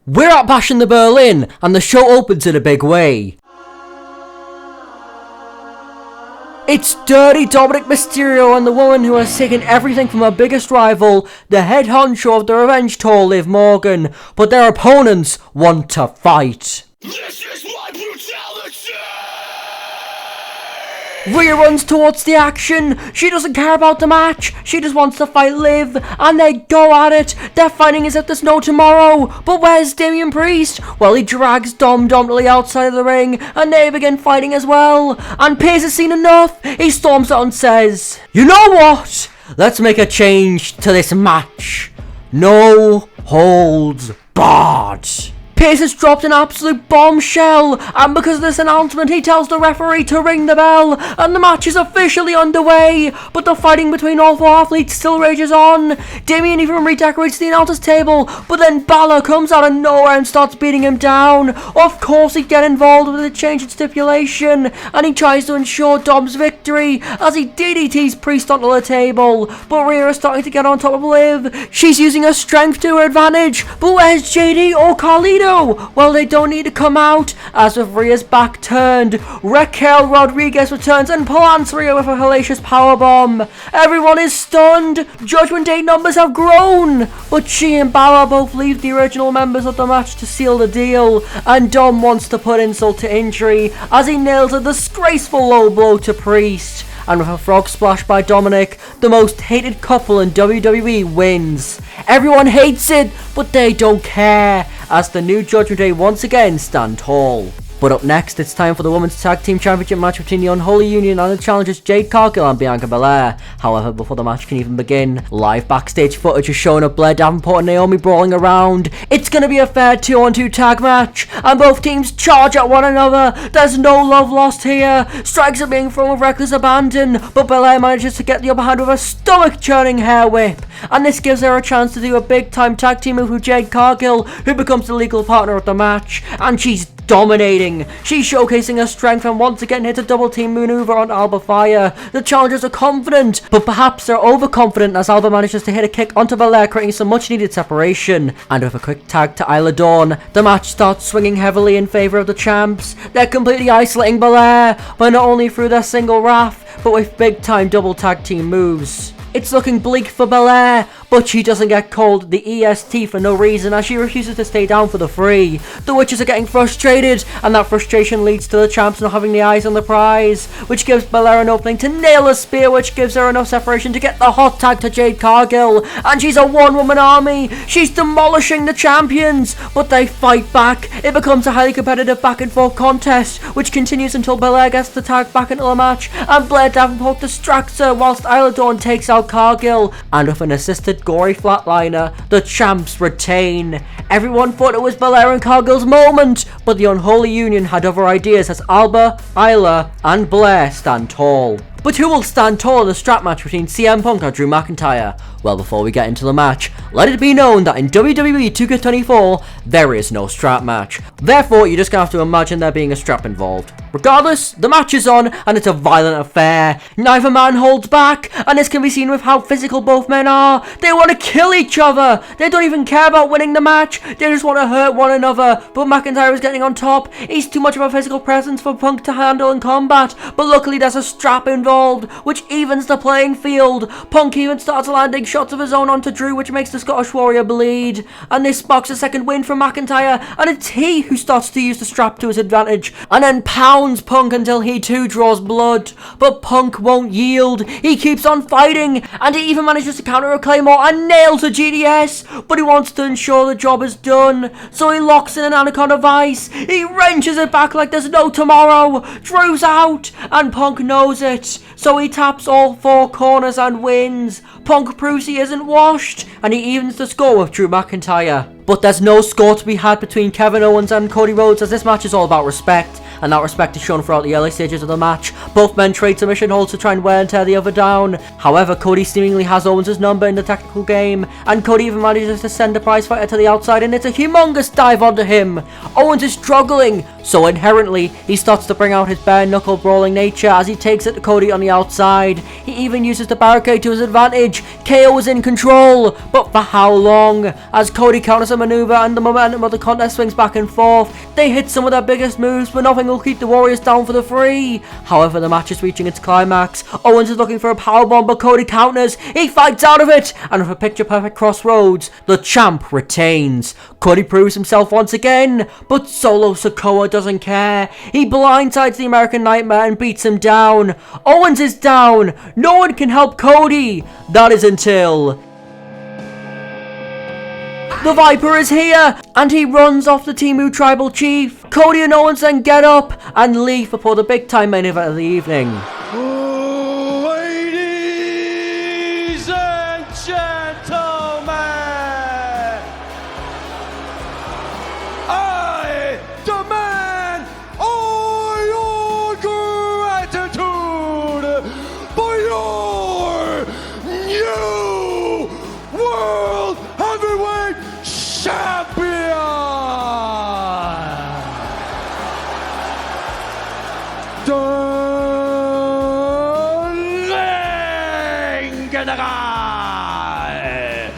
We're at Bash in the Berlin, and the show opens in a big way. It's Dirty Dominic Mysterio and the woman who has taken everything from her biggest rival, the head honcho of the Revenge Tour, Liv Morgan, but their opponents want to fight. This is my brutality! Rhea runs towards the action. She doesn't care about the match. She just wants to fight Liv, and they go at it. They're fighting as if there's no tomorrow. But where's Damian Priest? Well, he drags Dom dominantly outside of the ring, and they begin fighting as well. And Pearce has seen enough. He storms out and says, "You know what? Let's make a change to this match. No holds barred." Pearce has dropped an absolute bombshell, and because of this announcement, he tells the referee to ring the bell, and the match is officially underway. But the fighting between all four athletes still rages on. Damian even redecorates the announcer's table, but then Balor comes out of nowhere and starts beating him down. Of course, he'd get involved with a change in stipulation, and he tries to ensure Dom's victory as he DDTs Priest onto the table. But Rhea is starting to get on top of Liv. She's using her strength to her advantage, but where's JD or Carlito? Well, they don't need to come out, as with Rhea's back turned, Raquel Rodriguez returns and plants Rhea with a hellacious powerbomb. Everyone is stunned. Judgment Day numbers have grown, but she and Balor both leave the original members of the match to seal the deal, and Dom wants to put insult to injury as he nails a disgraceful low blow to Priest. And with a frog splash by Dominic, the most hated couple in WWE wins. Everyone hates it, but they don't care, as the new Judgment Day once again stand tall. But up next, it's time for the Women's Tag Team Championship match between the Unholy Union and the challengers Jade Cargill and Bianca Belair. However, before the match can even begin, live backstage footage is showing of Blair Davenport and Naomi brawling around. It's gonna be a fair 2-on-2 tag match, and both teams charge at one another. There's no love lost here. Strikes are being thrown with reckless abandon, but Belair manages to get the upper hand with a stomach-churning hair whip, and this gives her a chance to do a big-time tag team move with Jade Cargill, who becomes the legal partner of the match, and she's dominating. She's showcasing her strength and once again hits a double team maneuver on Alba Fire. The challengers are confident, but perhaps they're overconfident as Alba manages to hit a kick onto Belair, creating some much needed separation. And with a quick tag to Isla Dawn, the match starts swinging heavily in favour of the champs. They're completely isolating Belair, but not only through their single Wrath, but with big time double tag team moves. It's looking bleak for Belair, but she doesn't get called the EST for no reason as she refuses to stay down for the free. The Witches are getting frustrated, and that frustration leads to the champs not having the eyes on the prize, which gives Belair an opening to nail a spear, which gives her enough separation to get the hot tag to Jade Cargill, and she's a one-woman army. She's demolishing the champions, but they fight back. It becomes a highly competitive back-and-forth contest, which continues until Belair gets the tag back into the match, and Blair Davenport distracts her whilst Isla Dawn takes out Cargill, and with an assisted gory flatliner, the champs retain. Everyone thought it was Belair and Cargill's moment, but the Unholy Union had other ideas as Alba, Isla, and Blair stand tall. But who will stand tall in the strap match between CM Punk and Drew McIntyre? Well, before we get into the match, let it be known that in WWE 2K24, there is no strap match. Therefore, you're just gonna have to imagine there being a strap involved. Regardless, the match is on, and it's a violent affair. Neither man holds back, and this can be seen with how physical both men are. They want to kill each other. They don't even care about winning the match. They just want to hurt one another. But McIntyre is getting on top. He's too much of a physical presence for Punk to handle in combat. But luckily, there's a strap involved, which evens the playing field. Punk even starts landing shots of his own onto Drew, which makes the Scottish Warrior bleed. And this sparks a second win for McIntyre, and it's he who starts to use the strap to his advantage, and then pounds Punk until he too draws blood. But Punk won't yield. He keeps on fighting, and he even manages to counter a Claymore and nails a GDS, but he wants to ensure the job is done, so he locks in an Anaconda Vice. He wrenches it back like there's no tomorrow. Drew's out, and Punk knows it, so he taps all four corners and wins. Punk proves he isn't washed, and he evens the score with Drew McIntyre. But there's no score to be had between Kevin Owens and Cody Rhodes, as this match is all about respect, and that respect is shown throughout the early stages of the match. Both men trade submission holds to try and wear and tear the other down. However, Cody seemingly has Owens' number in the technical game, and Cody even manages to send a prize fighter to the outside, and it's a humongous dive onto him. Owens is struggling, so inherently he starts to bring out his bare knuckle brawling nature as he takes it to Cody on the outside. He even uses the barricade to his advantage. KO is in control, but for how long? As Cody counters a maneuver and the momentum of the contest swings back and forth. They hit some of their biggest moves, but nothing will keep the Warriors down for the free. However, the match is reaching its climax. Owens is looking for a powerbomb, but Cody counters. He fights out of it, and with a picture-perfect crossroads, the champ retains. Cody proves himself once again, but Solo Sikoa doesn't care. He blindsides the American Nightmare and beats him down. Owens is down. No one can help Cody. That is until the Viper is here, and he runs off the Timu Tribal Chief. Cody and Owens then get up and leave before the big time main event of the evening. Ladies and gentlemen, I demand all your gratitude for your new World Heavyweight Champion! Darling and the guy!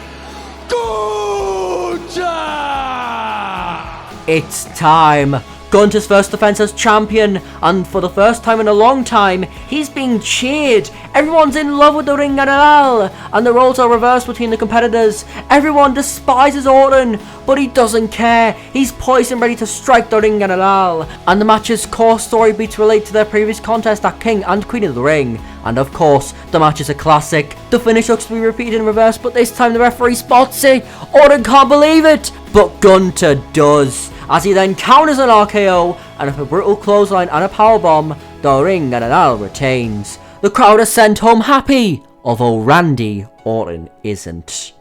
Good job! It's time. Gunter's first defense as champion, and for the first time in a long time, he's being cheered. Everyone's in love with the Ring General, and the roles are reversed between the competitors. Everyone despises Orton, but he doesn't care. He's poised and ready to strike the Ring General. And the match's core story beats relate to their previous contest at King and Queen of the Ring. And of course, the match is a classic. The finish looks to be repeated in reverse, but this time the referee spots it. Orton can't believe it, but Gunter does, as he then counters an RKO, and with a brutal clothesline and a powerbomb, the Ring General retains. The crowd are sent home happy, although Randy Orton isn't.